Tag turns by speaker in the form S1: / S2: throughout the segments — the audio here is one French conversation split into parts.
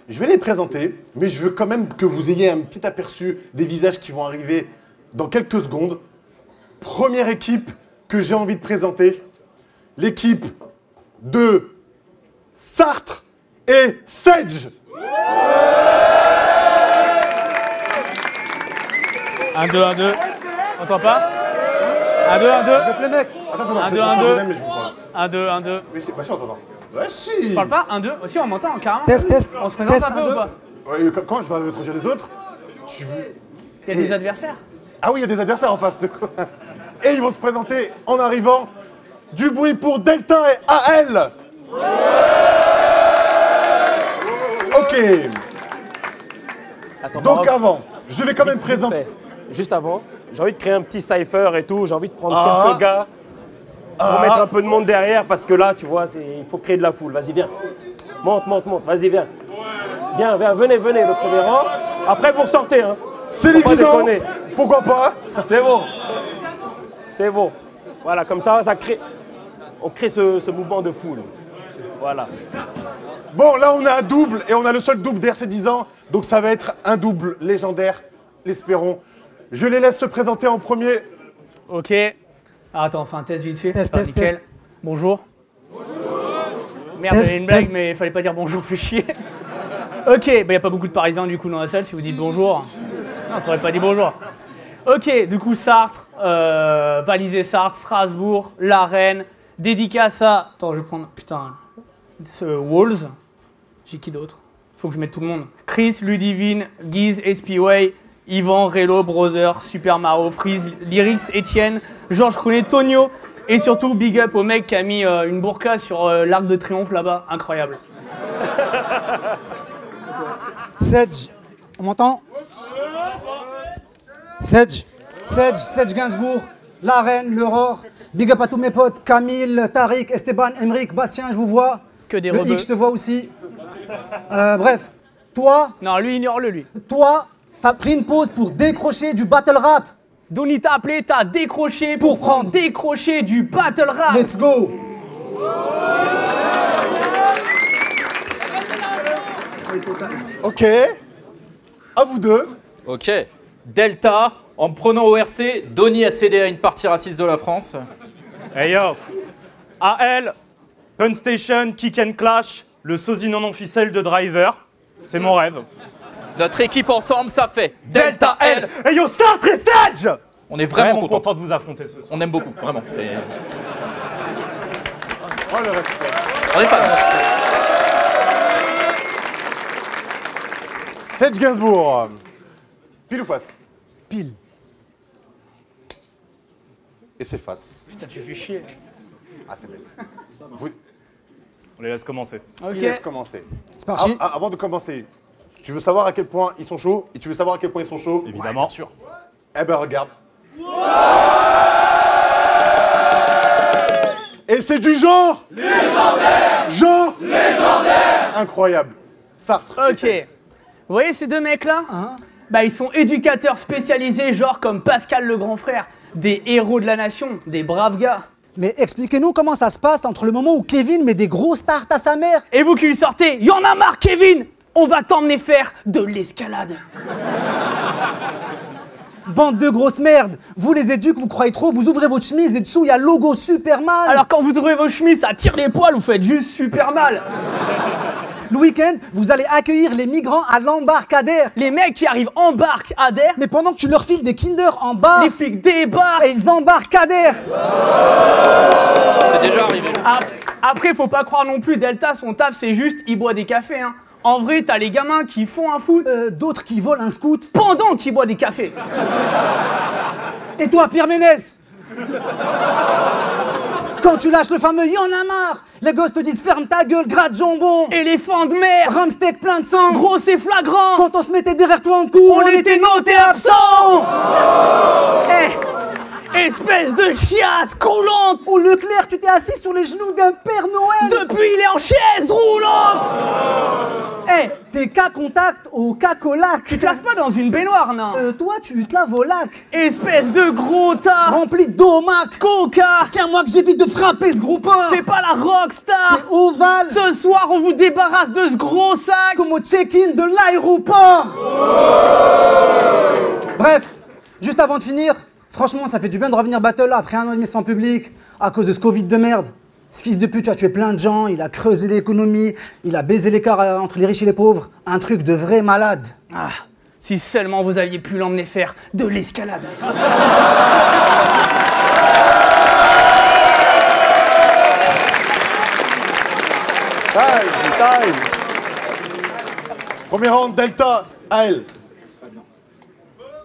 S1: Je vais les présenter, mais je veux quand même que vous ayez un petit aperçu des visages qui vont arriver dans quelques secondes. Première équipe que j'ai envie de présenter, l'équipe de Sartre et Sedge.
S2: 1, 2, 1, 2. On entend pas 1, 2, 1, 2.
S1: Les mecs. Attends,
S2: 1, 2, 1, 2. 1, 2, 1, 2.
S1: Mais bah si, on t'entend. Ouais, si.
S2: Tu parles pas 1, 2. Aussi, on m'entend carrément.
S3: Test.
S2: On se présente
S3: Test,
S2: un peu
S3: 1,
S2: ou
S3: 2.
S2: pas?
S1: Ouais, quand je vais introduire les autres, tu veux...
S2: Il y a des adversaires.
S1: Ah oui, il y a des adversaires en face. Et ils vont se présenter en arrivant. Du bruit pour Delta et AL. Ok.
S4: Attends,
S1: Donc
S4: Maroc,
S1: avant, je vais quand même présenter...
S4: juste avant, j'ai envie de créer un petit cypher et tout. J'ai envie de prendre quelques gars pour mettre un peu de monde derrière parce que là, tu vois, il faut créer de la foule. Vas-y, viens. Monte. Vas-y, viens. Viens, venez, le premier rang. Après, vous ressortez, hein.
S1: C'est
S4: Faut pas
S1: l'évident.
S4: déconner.
S1: Pourquoi pas?
S4: C'est bon. C'est bon. Voilà, comme ça, on crée ce mouvement de foule. Voilà.
S1: Bon, là, on a un double, et on a le seul double d'RC10 ans, donc ça va être un double légendaire, l'espérons. Je les laisse se présenter en premier.
S2: Ok. Alors, attends, on fait un test vite fait.
S3: Test,
S2: Nickel.
S3: test.
S2: Bonjour. Merde,
S3: Test,
S2: j'avais une blague,
S3: test.
S2: mais il fallait pas dire bonjour, fais chier. Ok, bah y a pas beaucoup de Parisiens du coup dans la salle, si vous dites bonjour. Non, t'aurais pas dit bonjour. Ok, du coup Sartre, Valisé Sartre, Strasbourg, La Reine, dédicace à... Attends, je vais prendre... Putain... Ce Walls. J'ai qui d'autre? Faut que je mette tout le monde. Chris, Ludivine, Guise, SPWay, Yvan, Relo, Brother, Super Mario, Freeze, Lyrics, Etienne, Georges Crounet, Tonio, et surtout big up au mec qui a mis une burqa sur l'Arc de Triomphe là-bas. Incroyable.
S3: Sedge, on m'entend? Sedge Gainsbourg, La Reine, l'Aurore. Big up à tous mes potes, Camille, Tariq, Esteban, Emeric, Bastien, je vous vois.
S2: Que des
S3: Le
S2: rebeux.
S3: X, je te vois aussi. Bref, toi,
S2: Non, lui, ignore-le, lui.
S3: t'as pris une pause pour décrocher du battle rap.
S2: Donny t'a appelé, t'as décroché
S3: Pour prendre.
S2: décrocher du battle rap.
S3: Let's go.
S1: Ok. À vous deux.
S5: Ok. Delta, en me prenant au RC, Donny a cédé à une partie raciste de la France.
S6: Hey yo, AL, Gun Station, Kick and Clash, le sosie non officiel de Driver, c'est mon rêve.
S5: Notre équipe ensemble, ça fait Delta L.
S6: Hey yo, Sartre et Sedge!
S5: On est vraiment contents.
S6: content de vous affronter ce soir.
S5: On aime beaucoup, vraiment. C'est...
S1: Oh le respect.
S5: On est fans.
S1: Sedge Gainsbourg. Pile ou face?
S3: Pile.
S1: Et c'est face.
S2: Putain, tu fais chier.
S1: Ah, c'est bête. Vous...
S6: On les laisse commencer.
S2: Ok.
S1: Il laisse commencer.
S3: C'est parti.
S1: Avant de commencer, tu veux savoir à quel point ils sont chauds? Et tu veux savoir à quel point ils sont chauds?
S6: Évidemment.
S5: Bien sûr.
S1: Eh ben regarde. Et c'est du genre légendaire. Genre légendaire. Incroyable. Sartre.
S2: Ok. Vous voyez ces deux mecs-là? Bah, ils sont éducateurs spécialisés, genre comme Pascal le grand frère. Des héros de la nation, des braves gars.
S3: Mais expliquez-nous comment ça se passe entre le moment où Kevin met des grosses tartes à sa mère.
S2: Et vous qui lui sortez, y'en a marre, Kevin! On va t'emmener faire de l'escalade.
S3: Bande de grosses merdes. Vous les éduques, vous croyez trop, vous ouvrez votre chemise et dessous il y a le logo Superman.
S2: Alors quand vous ouvrez vos chemises, ça tire les poils, vous faites juste super mal.
S3: Le week-end, vous allez accueillir les migrants à l'embarcadère.
S2: Les mecs qui arrivent embarquent Adair,
S3: Mais pendant que tu leur files des Kinder en bar,
S2: les flics débarquent.
S3: et ils embarquent Adair.
S5: C'est déjà arrivé.
S2: Après, faut pas croire non plus, Delta, son taf, c'est juste, il boit des cafés, hein. En vrai, t'as les gamins qui font un foot
S3: D'autres qui volent un scout.
S2: pendant qu'ils boivent des cafés.
S3: Et toi, Pierre Ménès, quand tu lâches le fameux y'en a marre, les gosses te disent ferme ta gueule, gratte jambon,
S2: Éléphant de mer,
S3: ramsteak plein de sang.
S2: gros c'est flagrant.
S3: Quand on se mettait derrière toi en cours,
S2: On était noté absent. Espèce de chiasse coulante.
S3: Au Leclerc, tu t'es assis sur les genoux d'un Père Noël.
S2: Depuis, il est en chaise roulante. Hey,
S3: T'es cas contact au cac au lac.
S2: tu te laves pas dans une baignoire, non?
S3: Toi, tu te laves au lac.
S2: Espèce de gros tas.
S3: Rempli d'omac.
S2: Coca.
S3: Tiens-moi que j'évite de frapper ce gros porc.
S2: C'est pas la rockstar.
S3: T'es ovale.
S2: Ce soir, on vous débarrasse de ce gros sac.
S3: Comme au check-in de l'aéroport. Bref, juste avant de finir, franchement, ça fait du bien de revenir battle après 1 an et demi sans public, à cause de ce Covid de merde. Ce fils de pute, tu as tué plein de gens, il a creusé l'économie, il a baisé l'écart entre les riches et les pauvres. Un truc de vrai malade.
S2: Ah, si seulement vous aviez pu l'emmener faire de l'escalade.
S4: Taille.
S1: Premier round, Delta, AL.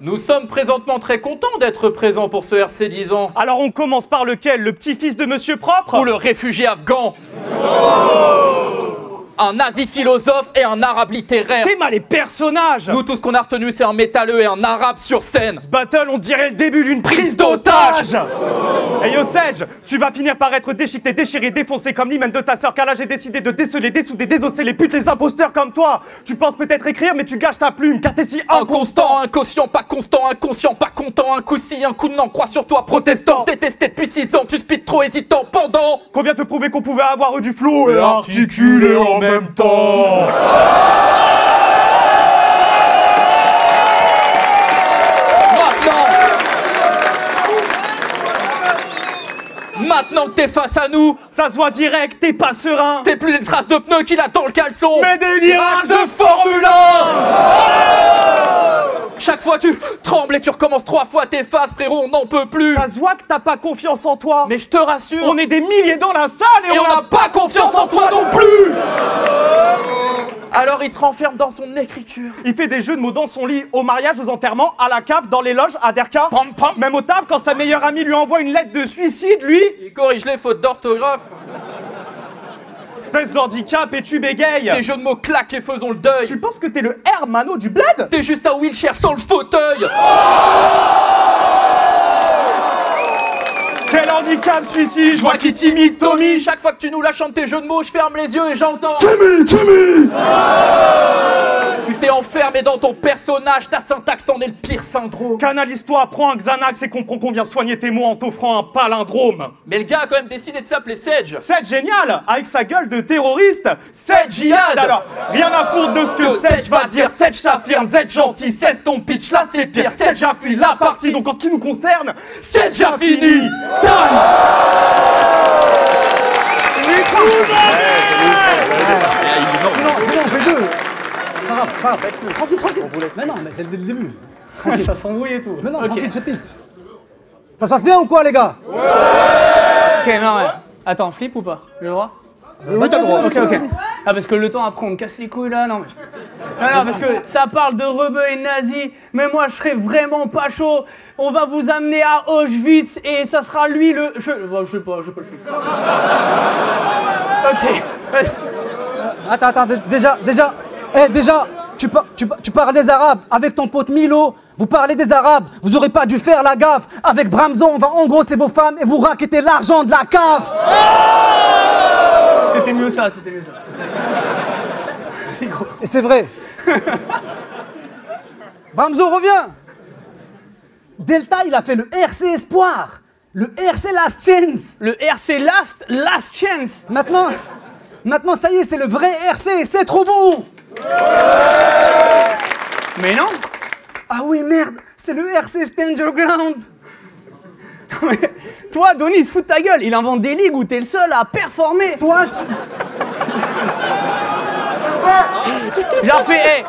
S5: Nous sommes présentement très contents d'être présents pour ce RC 10 ans.
S6: Alors on commence par lequel? Le petit-fils de Monsieur Propre?
S5: Ou le réfugié afghan. Un nazi philosophe et un arabe littéraire.
S6: T'es mal les personnages.
S5: Nous, tout ce qu'on a retenu, c'est un métalleux et un arabe sur scène.
S6: Ce battle, on dirait le début d'une prise d'otage. Hey yo Sedge, tu vas finir par être déchiqueté, déchiré, défoncé comme l'hymen de ta sœur, car là j'ai décidé de déceler, dessouder, désosser les putes, les imposteurs comme toi. Tu penses peut-être écrire, mais tu gâches ta plume, car t'es si
S5: Inconstant, inconscient, pas constant, inconscient, pas content, un coup si, un coup de non, crois sur toi, protestant. Détesté depuis 6 ans, tu speed trop hésitant, pendant
S6: qu'on vient te prouver qu'on pouvait avoir du flow et articuler en même temps.
S5: Maintenant que t'es face à nous,
S6: ça se voit direct, t'es pas serein.
S5: T'es plus des traces de pneus qu'il a dans le caleçon,
S6: mais des virages de
S5: Formule 1. Chaque fois tu trembles et tu recommences 3 fois tes phases, frérot, on n'en peut plus.
S6: Ça se voit que t'as pas confiance en toi.
S5: Mais je te rassure,
S6: on est des milliers dans la salle
S5: et on n'a pas confiance en toi non plus. Alors il se renferme dans son écriture.
S6: Il fait des jeux de mots dans son lit, au mariage, aux enterrements, à la cave, dans les loges, à Derka.
S5: Pam, pam.
S6: Même au taf, quand sa meilleure amie lui envoie une lettre de suicide, lui...
S5: Il corrige les fautes d'orthographe.
S6: Espèce d'handicap et tu bégayes.
S5: Tes jeux de mots claquent et faisons le deuil.
S6: Tu penses que t'es le Hermano du bled?
S5: T'es juste un wheelchair sans le fauteuil.
S6: Quel handicap celui-ci.
S5: Je vois qu'il t'imite, Tommy. Chaque fois que tu nous lâches un de tes jeux de mots, je ferme les yeux et j'entends
S1: Timmy.
S5: Tu t'es enfermé dans ton personnage, ta syntaxe en est le pire syndrome.
S6: Canalise-toi, prends un Xanax et comprends qu'on vient soigner tes mots en t'offrant un palindrome.
S5: Mais le gars a quand même décidé de s'appeler Sedge.
S6: Sedge génial, avec sa gueule de terroriste.
S5: Sedge Jihad.
S6: Alors, rien à foutre de ce que Sedge va dire. Sedge s'affirme, Sedge gentil, cesse ton pitch, là c'est pire. Sedge a fui la partie, donc en ce qui nous concerne, Sedge a fini.
S3: Sinon, on fait deux. Pas grave. Tranquille. Mais non, mais c'est le début.
S2: Ça s'embrouille et tout.
S3: Mais non,
S2: Ok.
S3: tranquille, c'est pisse. Ça se passe bien ou quoi, les gars?
S2: Ok, non, ouais. Attends, flip ou pas? J'ai le droit?
S3: Oui, t'as le droit.
S2: Ok. Ah, parce que le temps après on me casse les couilles là, non mais. Non, parce que ça parle de rebeux et nazis, mais moi je serais vraiment pas chaud. On va vous amener à Auschwitz et ça sera lui le. Je sais pas le faire. Ok.
S3: Attends, déjà, tu parles des Arabes avec ton pote Milo. Vous parlez des Arabes, vous aurez pas dû faire la gaffe. Avec Bramzo, on va engrosser vos femmes et vous racketter l'argent de la CAF.
S2: C'était mieux ça. C'est gros.
S3: Et c'est vrai. Bramzo, reviens. Delta, il a fait le RC Espoir. Le RC Last Chance.
S2: Le RC Last Chance.
S3: Maintenant, ça y est, c'est le vrai RC, c'est trop bon.
S2: Mais non.
S3: Ah oui, merde, c'est le RC Stand Your Ground.
S2: Non, mais toi, Donny, il se fout de ta gueule. Il invente des ligues où t'es le seul à performer.
S3: Toi,
S2: J'ai refait,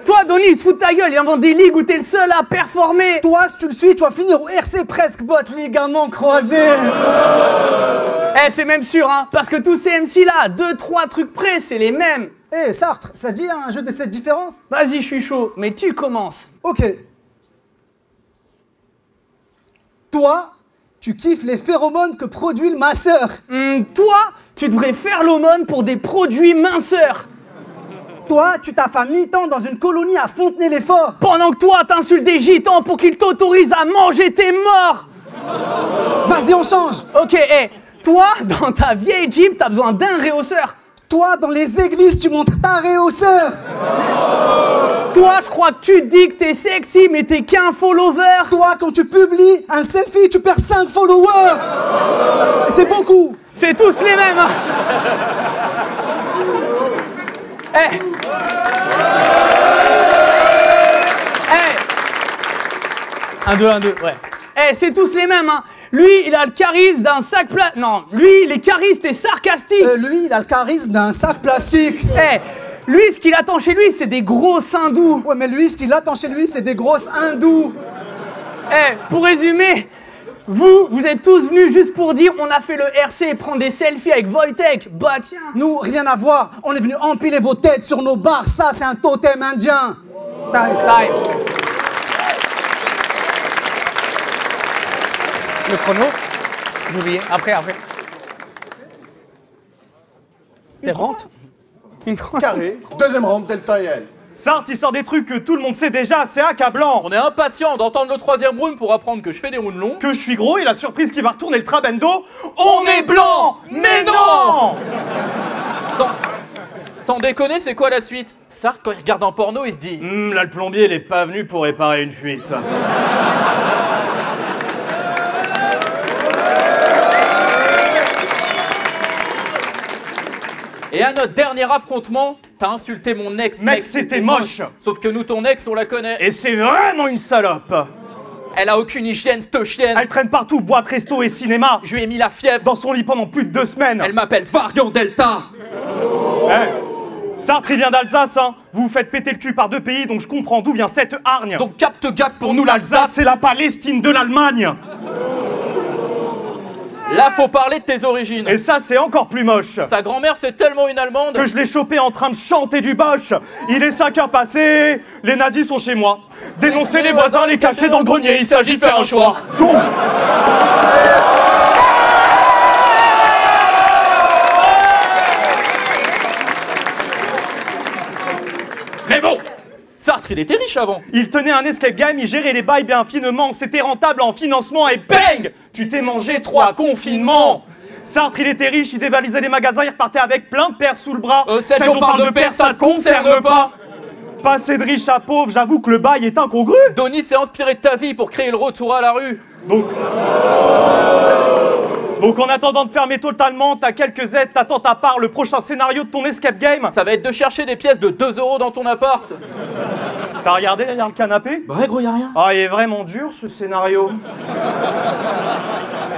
S2: toi, Donny, il se fout de ta gueule. Il invente des ligues où t'es le seul à performer.
S3: toi, si tu le suis, tu vas finir au RC presque bot ligament croisé.
S2: C'est même sûr, hein, parce que tous ces MC là, 2-3 trucs près, c'est les mêmes.
S3: Sartre, ça dit un jeu des 7 différences?
S2: Vas-y, je suis chaud, mais tu commences.
S3: Ok. Toi, tu kiffes les phéromones que produit le masseur.
S2: Toi, tu devrais faire l'aumône pour des produits minceurs.
S3: Toi, tu t'affames mi-temps dans une colonie à Fontenay-les-Forts.
S2: Pendant que toi, t'insultes des gitans pour qu'ils t'autorisent à manger tes morts.
S3: Vas-y, on change.
S2: Ok, toi, dans ta vieille Jeep, t'as besoin d'un réhausseur.
S3: Toi, dans les églises, tu montres ta réhausseur.
S2: Toi, je crois que tu te dis que t'es sexy, mais t'es qu'un follower.
S3: Toi, quand tu publies un selfie, tu perds 5 followers. C'est beaucoup.
S2: C'est tous les mêmes, hein. Eh. Eh. 1, 2, 1, 2, ouais. Eh, c'est tous les mêmes, hein. Lui, il a le charisme d'un sac plastique. Non, lui, il est charisme et sarcastique.
S3: Lui, il a le charisme d'un sac plastique.
S2: Eh, lui, ce qu'il attend chez lui, c'est des gros seins doux.
S3: Ouais, mais lui, ce qu'il attend chez lui, c'est des grosses hindous.
S2: Eh, pour résumer, vous êtes tous venus juste pour dire on a fait le RC et prendre des selfies avec Wojtek. Bah tiens.
S3: Nous, rien à voir. On est venu empiler vos têtes sur nos barres. Ça, c'est un totem indien. Time.
S2: Le chrono. J'ai oublié. Après.
S3: Une 30.
S2: Une 30.
S1: Carré. Deuxième round, Delta et elle.
S6: Sartre, il sort des trucs que tout le monde sait déjà, c'est accablant.
S5: On est impatient d'entendre le troisième round pour apprendre que je fais des rounds longs.
S6: Que je suis gros et la surprise qui va retourner le trabendo.
S5: On est blanc, mais non. Sans déconner, c'est quoi la suite? Sartre, quand il regarde un porno, il se dit
S6: Là, le plombier, il est pas venu pour réparer une fuite.
S5: Et à notre dernier affrontement, t'as insulté mon ex.
S6: Mec, c'était moche.
S5: Sauf que nous, ton ex, on la connaît.
S6: Et c'est vraiment une salope.
S5: Elle a aucune hygiène, cette chienne.
S6: Elle traîne partout, boîte, resto et cinéma.
S5: Je lui ai mis la fièvre.
S6: Dans son lit pendant plus de 2 semaines.
S5: Elle m'appelle Variant Delta.
S6: Sartre, il vient d'Alsace, hein. Vous vous faites péter le cul par 2 pays, donc je comprends d'où vient cette hargne.
S5: Donc capte gag pour nous
S6: l'Alsace,
S5: l'Alsace.
S6: c'est la Palestine de l'Allemagne.
S5: Là, faut parler de tes origines.
S6: Et ça, c'est encore plus moche.
S5: Sa grand-mère, c'est tellement une Allemande
S6: Que je l'ai chopé en train de chanter du Bosch. Il est 5 heures passées, les nazis sont chez moi. Dénoncer les voisins, les cacher dans le grenier, il s'agit de faire un choix.
S5: Mais bon, Sartre, il était riche avant.
S6: Il tenait un escape game, il gérait les bails bien finement, c'était rentable en financement et bang, tu t'es mangé 3 confinements. Sartre, il était riche, il dévalisait les magasins, il repartait avec plein de paires sous le bras.
S5: 7 jours parle de paires, ça ne concerne pas.
S6: Passer de riche à pauvre, j'avoue que le bail est incongru.
S5: Donny s'est inspiré de ta vie pour créer le retour à la rue.
S6: Donc en attendant de fermer totalement, t'as quelques aides, t'attends ta part, le prochain scénario de ton escape game.
S5: Ça va être de chercher des pièces de 2 € dans ton appart.
S6: T'as regardé derrière le canapé?
S5: Bah ouais gros, y'a rien.
S6: Ah, il est vraiment dur ce scénario.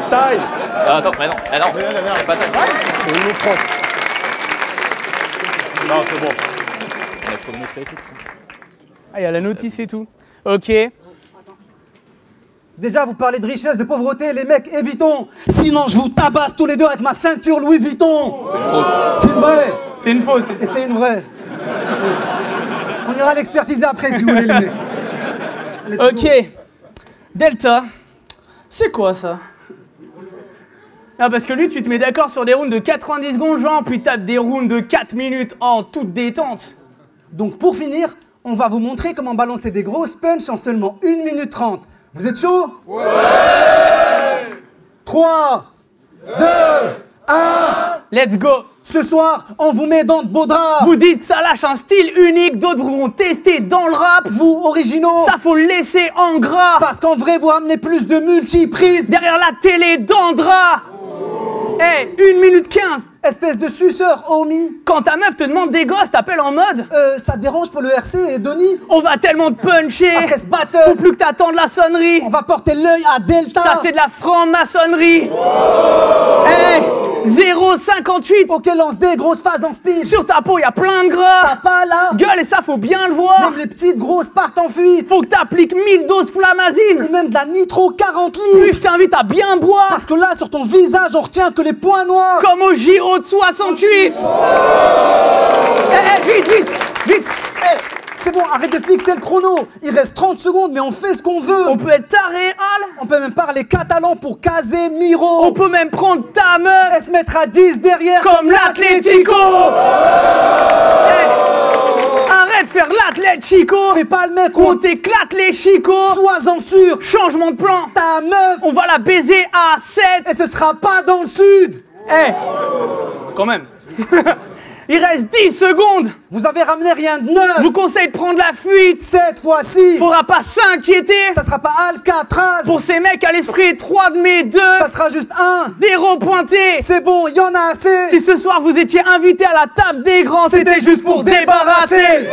S5: Taille. Attends, mais non, y'a pas taille.
S6: Non, c'est bon.
S2: Ah, il y a la notice et tout. Ok.
S3: Déjà, vous parlez de richesse, de pauvreté, les mecs, évitons. Sinon, je vous tabasse tous les deux avec ma ceinture Louis Vuitton.
S5: C'est une fausse.
S3: C'est une vraie.
S2: C'est une fausse.
S3: Et c'est une vraie. On ira l'expertiser après si vous voulez, les mecs.
S2: Ok. Delta, c'est quoi ça? Ah, parce que lui, tu te mets d'accord sur des rounds de 90 secondes, genre, puis tapes des rounds de 4 minutes en toute détente.
S3: Donc, pour finir, on va vous montrer comment balancer des grosses punches en seulement 1 minute 30. Vous êtes chaud? Ouais! 3, 2, 1...
S2: Let's go!
S3: Ce soir, on vous met dans de beaux draps.
S2: Vous dites ça lâche un style unique, d'autres vont tester dans le rap.
S3: Vous, originaux,
S2: Ça faut le laisser en gras.
S3: parce qu'en vrai, vous ramenez plus de multiprises.
S2: Derrière la télé d'Andra. Eh, 1 minute 15.
S3: Espèce de suceur, homie.
S2: Quand ta meuf te demande des gosses, t'appelles en mode
S3: Ça te dérange pour le RC et Donny?
S2: on va tellement te puncher.
S3: Après ce
S2: Faut
S3: battle,
S2: plus que t'attendes la sonnerie.
S3: on va porter l'œil à Delta.
S2: Ça c'est de la franc-maçonnerie. Eh, 0,58.
S3: Ok, lance des grosses phases en speed.
S2: Sur ta peau, y a plein de
S3: T'as
S2: gras.
S3: pas là.
S2: Gueule et ça faut bien le voir.
S3: Même les petites grosses partent en fuite.
S2: Faut que t'appliques 1000 doses flamazine.
S3: Ou même de la nitro 40
S2: Puis
S3: litres.
S2: je t'invite à bien boire.
S3: Parce que là, sur ton visage, on retient que les points noirs.
S2: Comme au JO de 68. Vite.
S3: Eh, c'est bon, arrête de fixer le chrono. Il reste 30 secondes, mais on fait ce qu'on veut.
S2: On peut être taré, Al.
S3: On peut même parler catalan pour Casemiro.
S2: On peut même prendre ta meuf.
S3: Et se mettre à 10 derrière
S2: Comme l'Atlético. Arrête de faire l'athlète Chico.
S3: Fais pas le mec,
S2: On t'éclate les chicots.
S3: sois-en sûr.
S2: Changement de plan.
S3: Ta meuf,
S2: On va la baiser à 7.
S3: et ce sera pas dans le sud.
S2: Quand même. Il reste 10 secondes.
S3: Vous avez ramené rien de neuf.
S2: Je vous conseille de prendre la fuite.
S3: Cette fois-ci,
S2: Faudra pas s'inquiéter.
S3: ça sera pas Alcatraz.
S2: Pour ces mecs à l'esprit étroit de mes deux.
S3: Ça sera juste un.
S2: 0 pointé.
S3: C'est bon, y en a assez.
S2: Si ce soir vous étiez invité à la table des grands, c'était juste pour débarrasser.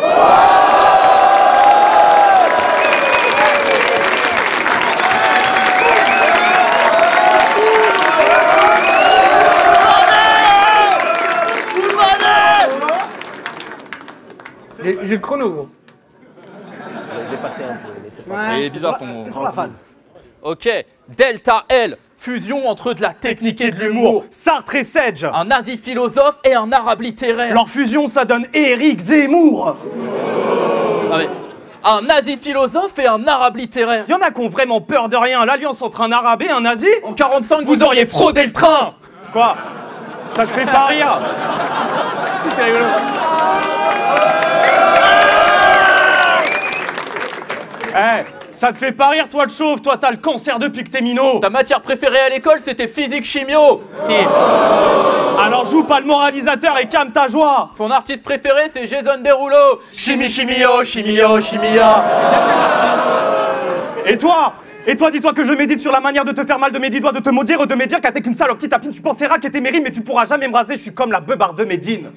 S2: J'ai le chrono, gros.
S4: Vous avez dépassé un peu, mais c'est pas.
S2: Ouais.
S5: Et bizarre ton.
S3: C'est sur la phase.
S5: Ok, Delta L, fusion entre de la technique et de l'humour.
S6: Sartre et Sedge.
S5: Un nazi philosophe et un arabe littéraire.
S6: Leur fusion, ça donne Éric Zemmour.
S5: Ah ouais. Un nazi philosophe et un arabe littéraire.
S6: Y en a qui ont vraiment peur de rien. L'alliance entre un arabe et un nazi.
S5: En 45, vous auriez fraudé le train.
S6: Quoi? Ça te fait pas rire?
S2: C'est rigolo.
S6: Eh, ça te fait pas rire, toi le chauve? Toi, t'as le cancer depuis que t'es minot.
S5: Ta matière préférée à l'école, c'était physique chimio.
S2: Si.
S6: Alors joue pas le moralisateur et calme ta joie.
S5: Son artiste préféré, c'est Jason Derulo. Chimie, chimio, chimio, chimia.
S6: Et toi, dis-toi que je médite sur la manière de te faire mal de mes 10 doigts, de te maudire, de me dire qu'à t'es qu'une salope qui tapine, tu penseras qu'elle t'aimerait, mais tu pourras jamais me raser, je suis comme la beubarde de Médine.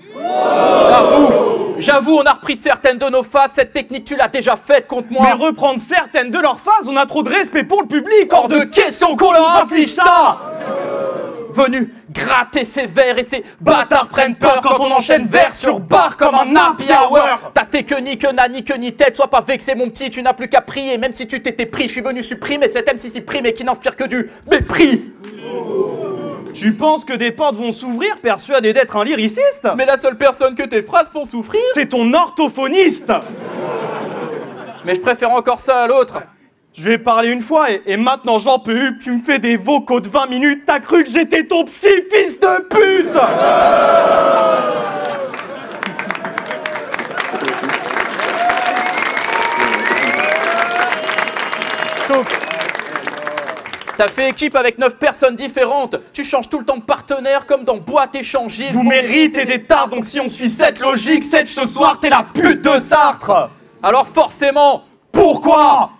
S5: J'avoue, on a repris certaines de nos phases. Cette technique, tu l'as déjà faite contre moi.
S6: Mais reprendre certaines de leurs phases, on a trop de respect pour le public.
S5: Hors de question qu'on leur inflige ça. Venu gratter ses verres et ces bâtards prennent peur quand on enchaîne verre sur barre comme un happy hour. T'as tes que ni que ni tête, sois pas vexé mon petit, tu n'as plus qu'à prier. Même si tu t'étais pris, je suis venu supprimer cet MC prime et qui n'inspire que du mépris.
S6: Tu penses que des portes vont s'ouvrir persuadé d'être un lyriciste?
S5: Mais la seule personne que tes phrases font souffrir,
S6: C'est ton orthophoniste.
S5: mais je préfère encore ça à l'autre.
S6: Je vais parler une fois et maintenant j'en peux plus. Tu me fais des vocaux de 20 minutes, t'as cru que j'étais ton psy, fils de pute.
S5: T'as fait équipe avec 9 personnes différentes. Tu changes tout le temps de partenaire comme dans boîte échangiste.
S6: Vous méritez des tartes, donc si on suit cette logique, Sedge ce soir, t'es la pute de Sartre.
S5: Alors forcément, pourquoi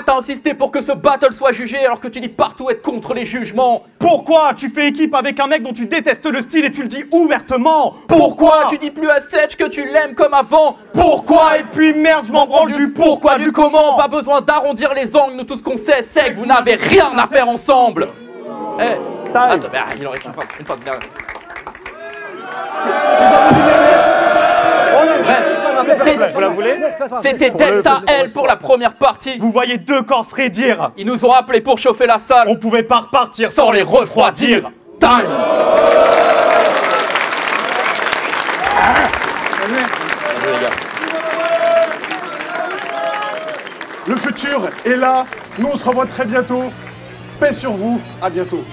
S5: t'as insisté pour que ce battle soit jugé alors que tu dis partout être contre les jugements?
S6: Pourquoi tu fais équipe avec un mec dont tu détestes le style et tu le dis ouvertement?
S5: Pourquoi tu dis plus à Sedge que tu l'aimes comme avant?
S6: Pourquoi? Et puis merde, je m'en branle du pourquoi, du comment.
S5: Pas besoin d'arrondir les angles, nous tout ce qu'on sait, c'est que vous n'avez rien à faire ensemble. Eh, attends, il en reste une phrase dernière.
S6: Vous la voulez?
S5: C'était Delta L pour la première partie.
S6: Vous voyez deux corps se raidir.
S5: Ils nous ont appelés pour chauffer la salle.
S6: On pouvait pas repartir
S5: sans les refroidir. Time.
S1: Le futur est là. Nous, on se revoit très bientôt. Paix sur vous. À bientôt.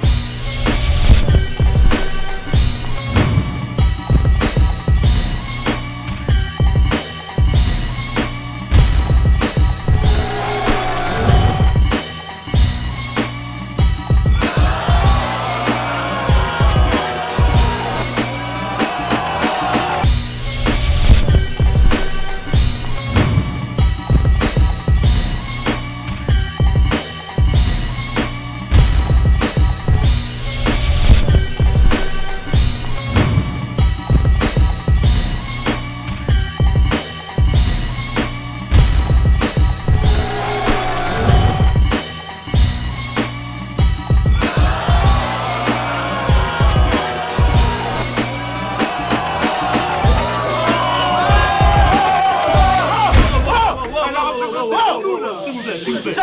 S7: S'il vous plaît.